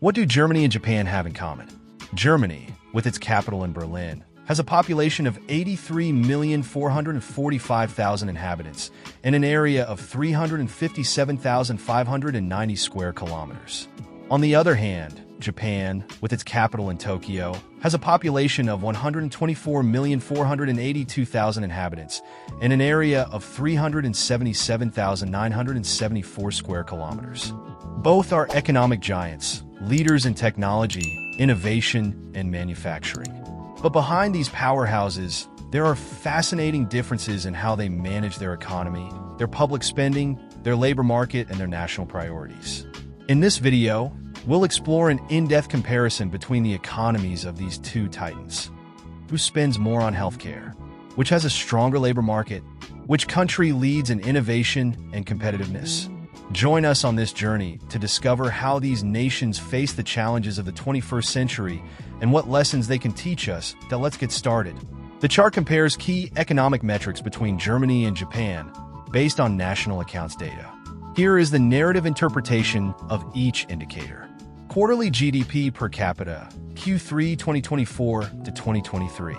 What do Germany and Japan have in common? Germany, with its capital in Berlin, has a population of 83,445,000 inhabitants and an area of 357,590 square kilometers. On the other hand, Japan, with its capital in Tokyo, has a population of 124,482,000 inhabitants and an area of 377,974 square kilometers. Both are economic giants, leaders in technology, innovation, and manufacturing. But behind these powerhouses, there are fascinating differences in how they manage their economy, their public spending, their labor market, and their national priorities. In this video, we'll explore an in-depth comparison between the economies of these two titans. Who spends more on healthcare? Which has a stronger labor market? Which country leads in innovation and competitiveness? Join us on this journey to discover how these nations face the challenges of the 21st century and what lessons they can teach us. Let's get started. The chart compares key economic metrics between Germany and Japan based on national accounts data. Here is the narrative interpretation of each indicator. Quarterly GDP per capita, Q3 2024 to 2023.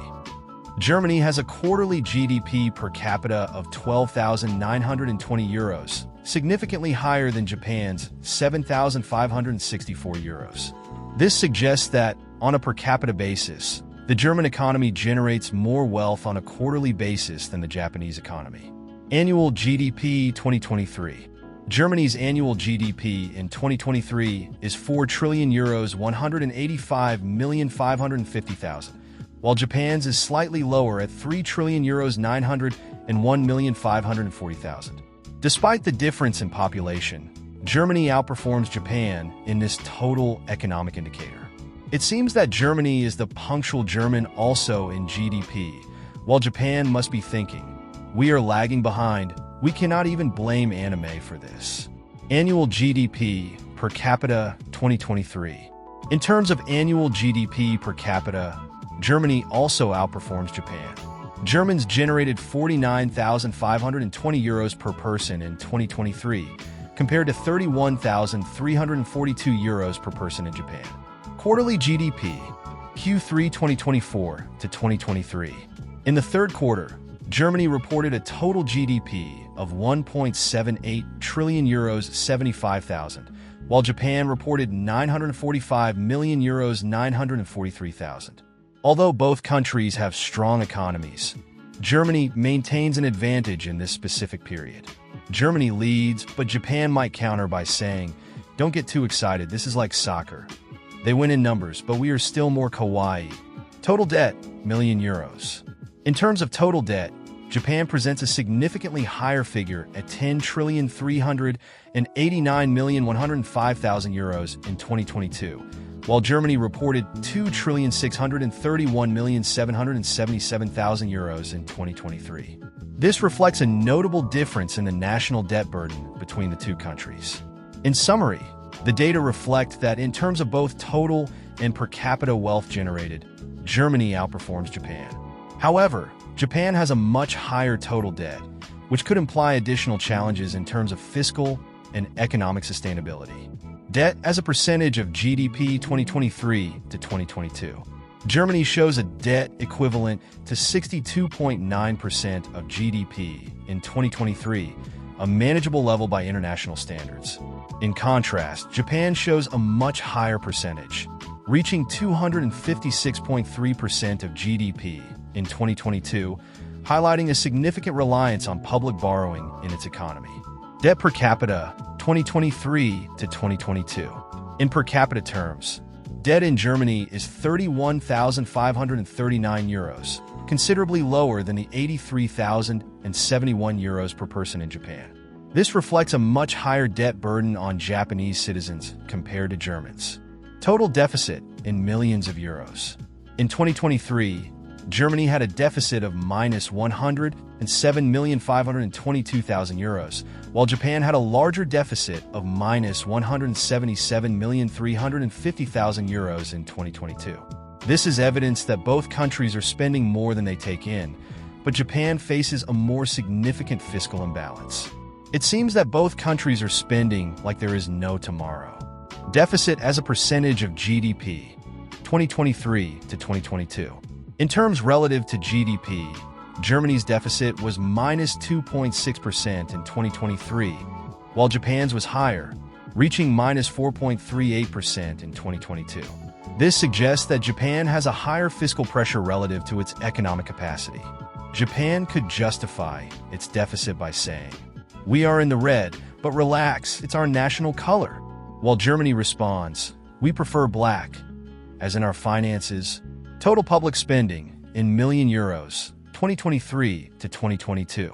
Germany has a quarterly GDP per capita of 12,920 euros, significantly higher than Japan's 7,564 euros. This suggests that, on a per capita basis, the German economy generates more wealth on a quarterly basis than the Japanese economy. Annual GDP 2023. Germany's annual GDP in 2023 is 4 trillion euros 185,550,000, while Japan's is slightly lower at 3 trillion euros 901,540,000. Despite the difference in population, Germany outperforms Japan in this total economic indicator. It seems that Germany is the punctual German also in GDP, while Japan must be thinking, we are lagging behind. We cannot even blame anime for this. Annual GDP per capita 2023. In terms of annual GDP per capita, Germany also outperforms Japan. Germans generated 49,520 euros per person in 2023, compared to 31,342 euros per person in Japan. Quarterly GDP, Q3 2024 to 2023. In the third quarter, Germany reported a total GDP of 1.78 trillion euros 75,000, while Japan reported 945 million euros 943,000. Although both countries have strong economies, Germany maintains an advantage in this specific period. Germany leads, but Japan might counter by saying, don't get too excited, this is like soccer. They win in numbers, but we are still more kawaii. Total debt, million euros. In terms of total debt, Japan presents a significantly higher figure at 10,389,105,000 euros in 2022, while Germany reported 2,631,777,000 euros in 2023. This reflects a notable difference in the national debt burden between the two countries. In summary, the data reflect that in terms of both total and per capita wealth generated, Germany outperforms Japan. However, Japan has a much higher total debt, which could imply additional challenges in terms of fiscal and economic sustainability. Debt as a percentage of GDP 2023 to 2022. Germany shows a debt equivalent to 62.9% of GDP in 2023, a manageable level by international standards. In contrast, Japan shows a much higher percentage, reaching 256.3% of GDP in 2022, highlighting a significant reliance on public borrowing in its economy. Debt per capita 2023 to 2022. In per capita terms, debt in Germany is 31,539 euros, considerably lower than the 83,071 euros per person in Japan. This reflects a much higher debt burden on Japanese citizens compared to Germans. Total deficit in millions of euros. In 2023, Germany had a deficit of minus 107,522,000 euros, while Japan had a larger deficit of minus 177,350,000 euros in 2022. This is evidence that both countries are spending more than they take in, but Japan faces a more significant fiscal imbalance. It seems that both countries are spending like there is no tomorrow. Deficit as a percentage of GDP, 2023 to 2022. In terms relative to GDP, Germany's deficit was minus 2.6% in 2023, while Japan's was higher, reaching minus 4.38% in 2022. This suggests that Japan has a higher fiscal pressure relative to its economic capacity. Japan could justify its deficit by saying, "We are in the red, but relax, it's our national color." While Germany responds, "We prefer black." As in our finances, total public spending in million euros, 2023 to 2022.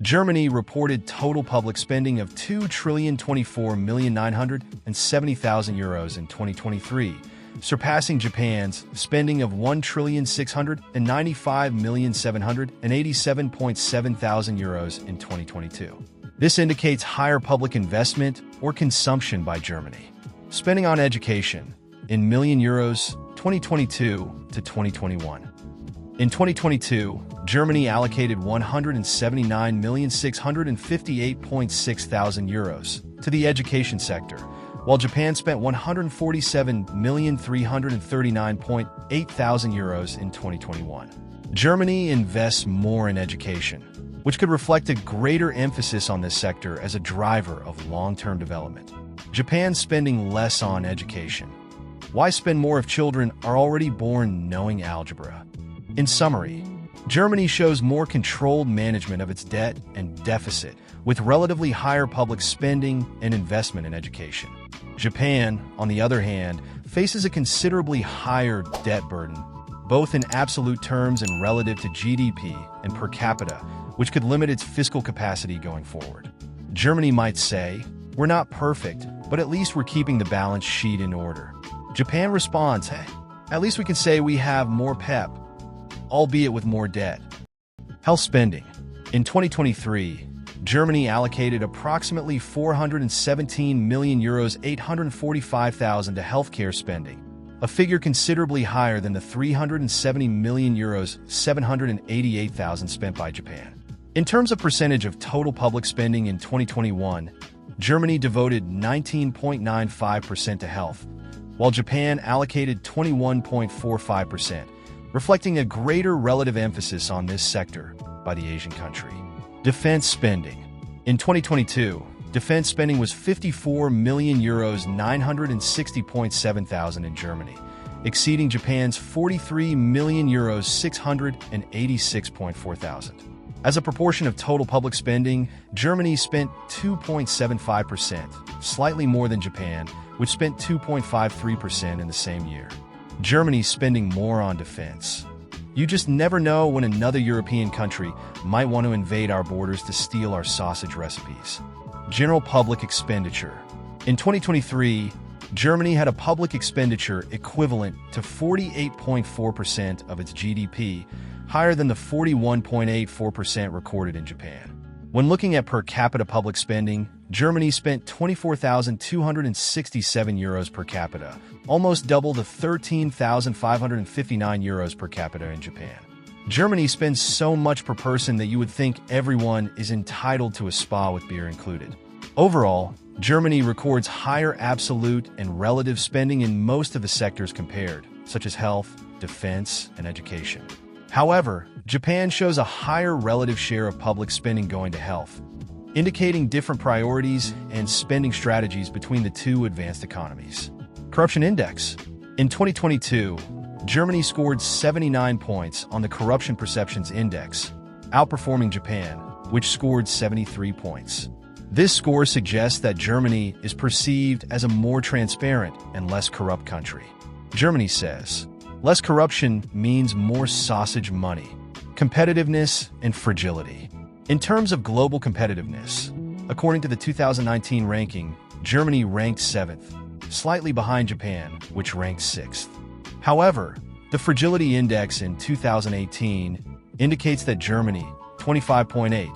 Germany reported total public spending of €2,024,970,000 in 2023, surpassing Japan's spending of €1,695,787,700 in 2022. This indicates higher public investment or consumption by Germany. Spending on education in million euros, 2022 to 2021. In 2022, Germany allocated €179,658,600 to the education sector, while Japan spent €147,339,800 in 2021. Germany invests more in education, which could reflect a greater emphasis on this sector as a driver of long-term development. Japan's spending less on education. Why spend more if children are already born knowing algebra? In summary, Germany shows more controlled management of its debt and deficit, with relatively higher public spending and investment in education. Japan, on the other hand, faces a considerably higher debt burden, both in absolute terms and relative to GDP and per capita, which could limit its fiscal capacity going forward. Germany might say, "We're not perfect, but at least we're keeping the balance sheet in order." Japan responds, "Hey, at least we can say we have more pep, albeit with more debt." Health spending. In 2023, Germany allocated approximately €417 million, 845,000 to healthcare spending, a figure considerably higher than the €370 million, 788,000 spent by Japan. In terms of percentage of total public spending in 2021, Germany devoted 19.95% to health, while Japan allocated 21.45%, reflecting a greater relative emphasis on this sector by the Asian country. Defense spending. In 2022, defense spending was €54 million, 960,700 in Germany, exceeding Japan's €43 million, 686,400. As a proportion of total public spending, Germany spent 2.75%, slightly more than Japan, which spent 2.53% in the same year. Germany spending more on defense. You just never know when another European country might want to invade our borders to steal our sausage recipes. General public expenditure. In 2023, Germany had a public expenditure equivalent to 48.4% of its GDP, higher than the 41.84% recorded in Japan. When looking at per capita public spending, Germany spent €24,267 per capita, almost double the €13,559 per capita in Japan. Germany spends so much per person that you would think everyone is entitled to a spa with beer included. Overall, Germany records higher absolute and relative spending in most of the sectors compared, such as health, defense, and education. However, Japan shows a higher relative share of public spending going to health, indicating different priorities and spending strategies between the two advanced economies. Corruption Index. In 2022, Germany scored 79 points on the Corruption Perceptions Index, outperforming Japan, which scored 73 points. This score suggests that Germany is perceived as a more transparent and less corrupt country. Germany says, less corruption means more sausage money, competitiveness, and fragility. In terms of global competitiveness, according to the 2019 ranking, Germany ranked 7th, slightly behind Japan, which ranked 6th. However, the Fragility Index in 2018 indicates that Germany, 25.8,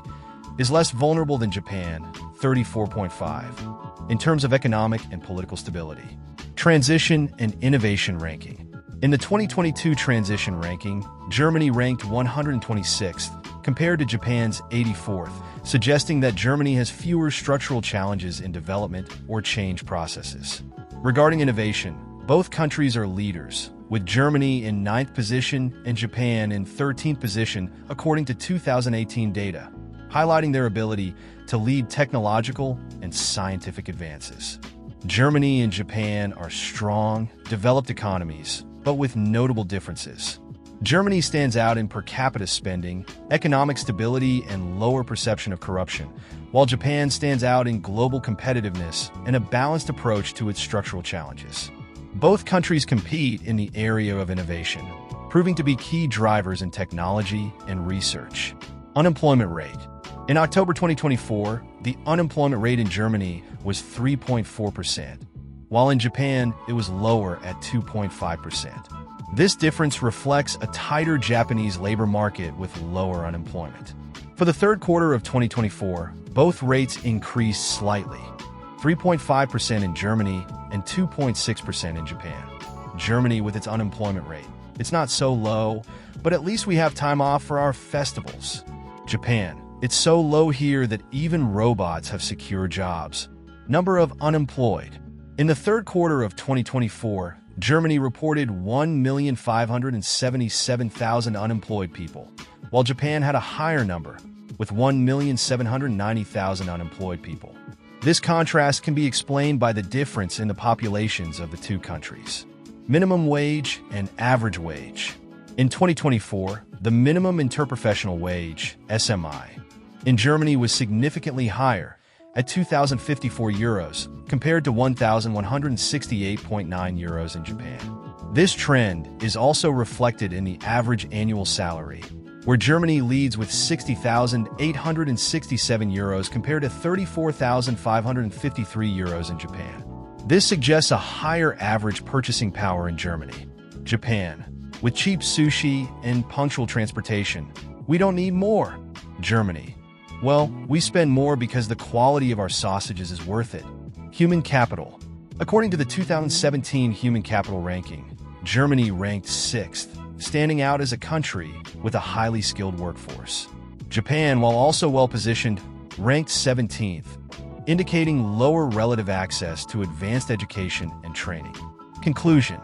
is less vulnerable than Japan, 34.5, in terms of economic and political stability. Transition and Innovation Ranking. In the 2022 Transition Ranking, Germany ranked 126th, compared to Japan's 84th, suggesting that Germany has fewer structural challenges in development or change processes. Regarding innovation, both countries are leaders, with Germany in 9th position and Japan in 13th position according to 2018 data, highlighting their ability to lead technological and scientific advances. Germany and Japan are strong, developed economies, but with notable differences. Germany stands out in per capita spending, economic stability, and lower perception of corruption, while Japan stands out in global competitiveness and a balanced approach to its structural challenges. Both countries compete in the area of innovation, proving to be key drivers in technology and research. Unemployment rate. In October 2024, the unemployment rate in Germany was 3.4%, while in Japan it was lower at 2.5%. This difference reflects a tighter Japanese labor market with lower unemployment. For the third quarter of 2024, both rates increased slightly, 3.5% in Germany and 2.6% in Japan. Germany with its unemployment rate. It's not so low, but at least we have time off for our festivals. Japan. It's so low here that even robots have secure jobs. Number of unemployed. In the third quarter of 2024, Germany reported 1,577,000 unemployed people, while Japan had a higher number, with 1,790,000 unemployed people. This contrast can be explained by the difference in the populations of the two countries. Minimum wage and average wage. In 2024, the minimum interprofessional wage, SMI, in Germany was significantly higher, at 2,054 euros, compared to 1,168.9 euros in Japan. This trend is also reflected in the average annual salary, where Germany leads with 60,867 euros compared to 34,553 euros in Japan. This suggests a higher average purchasing power in Germany. Japan. With cheap sushi and punctual transportation, we don't need more. Germany. Well, we spend more because the quality of our sausages is worth it. Human capital. According to the 2017 Human Capital Ranking, Germany ranked 6th, standing out as a country with a highly skilled workforce. Japan, while also well-positioned, ranked 17th, indicating lower relative access to advanced education and training. Conclusion.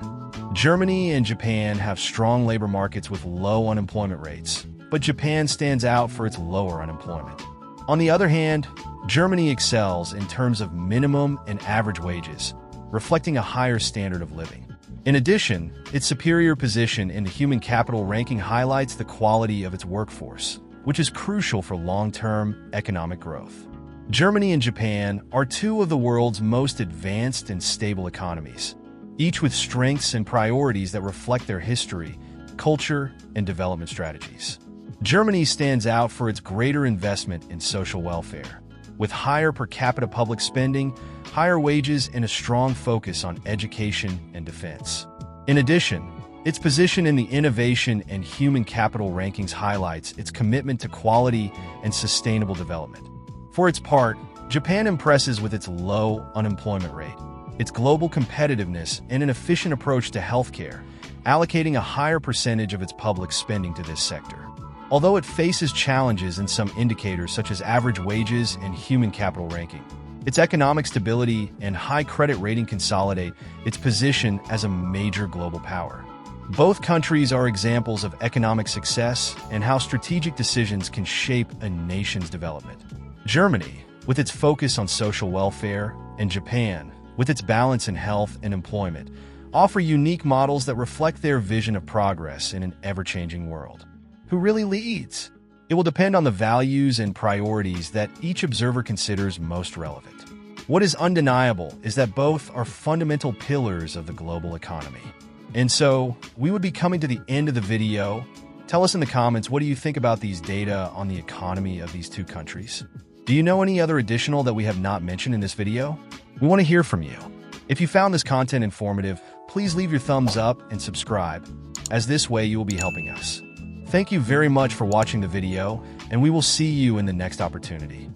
Germany and Japan have strong labor markets with low unemployment rates, but Japan stands out for its lower unemployment. On the other hand, Germany excels in terms of minimum and average wages, reflecting a higher standard of living. In addition, its superior position in the human capital ranking highlights the quality of its workforce, which is crucial for long-term economic growth. Germany and Japan are two of the world's most advanced and stable economies, each with strengths and priorities that reflect their history, culture, and development strategies. Germany stands out for its greater investment in social welfare, with higher per capita public spending, higher wages, and a strong focus on education and defense. In addition, its position in the innovation and human capital rankings highlights its commitment to quality and sustainable development. For its part, Japan impresses with its low unemployment rate, its global competitiveness, and an efficient approach to healthcare, allocating a higher percentage of its public spending to this sector. Although it faces challenges in some indicators such as average wages and human capital ranking, its economic stability and high credit rating consolidate its position as a major global power. Both countries are examples of economic success and how strategic decisions can shape a nation's development. Germany, with its focus on social welfare, and Japan, with its balance in health and employment, offer unique models that reflect their vision of progress in an ever-changing world. Who really leads? It will depend on the values and priorities that each observer considers most relevant. What is undeniable is that both are fundamental pillars of the global economy. And so, we would be coming to the end of the video. Tell us in the comments, what do you think about these data on the economy of these two countries? Do you know any other additional that we have not mentioned in this video? We want to hear from you. If you found this content informative, please leave your thumbs up and subscribe, as this way you will be helping us. Thank you very much for watching the video, and we will see you in the next opportunity.